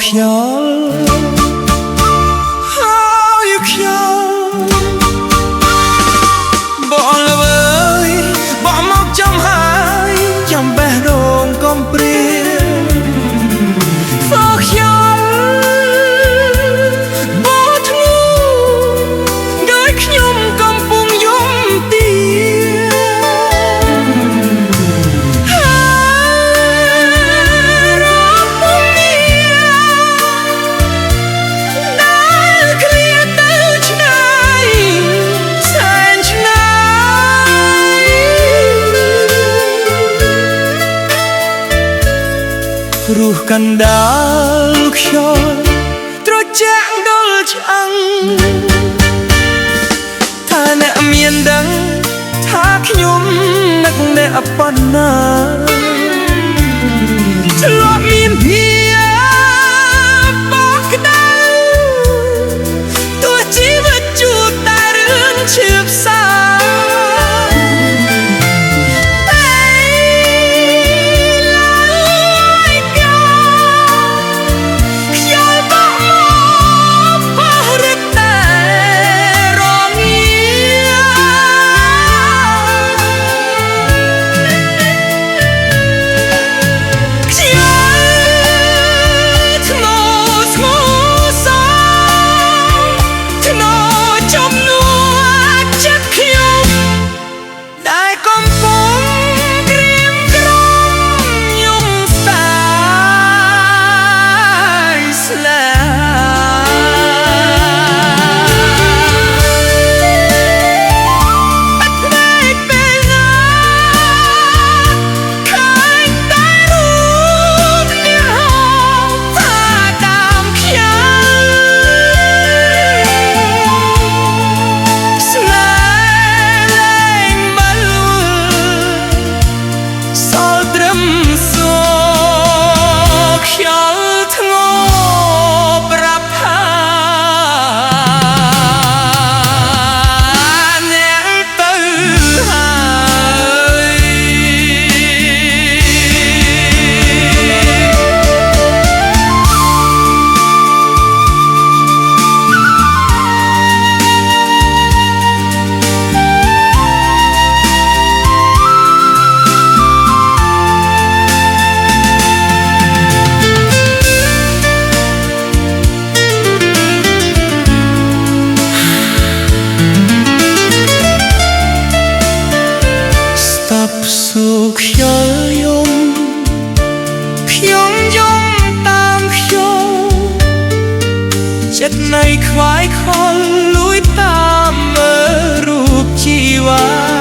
ខ្យល់ហើយខ្យល់បកល្វើយបកមកចំហើយចាំបេះដូងកំព្រាធ្វើខ្យល់បកធ្ងន់ដោយខ្ញុំកំពុងយំទារស់កណ្ដាលខ្យល់ត្រជាក់ដុលឆ្អឹងថាអ្នកមានដឹងថាខ្ញុំនឹកអ្នកប៉ុណ្ណាធ្លាប់មានភាពបោកក្ដៅទោះជីវិតជួបតែរឿងឈឺផ្សាខ្យល់យំខ្ញុំយំតាមខ្ញុំចិត្តនៃខ្វាយខលលួយតាមមើលរូបជីវ៉ា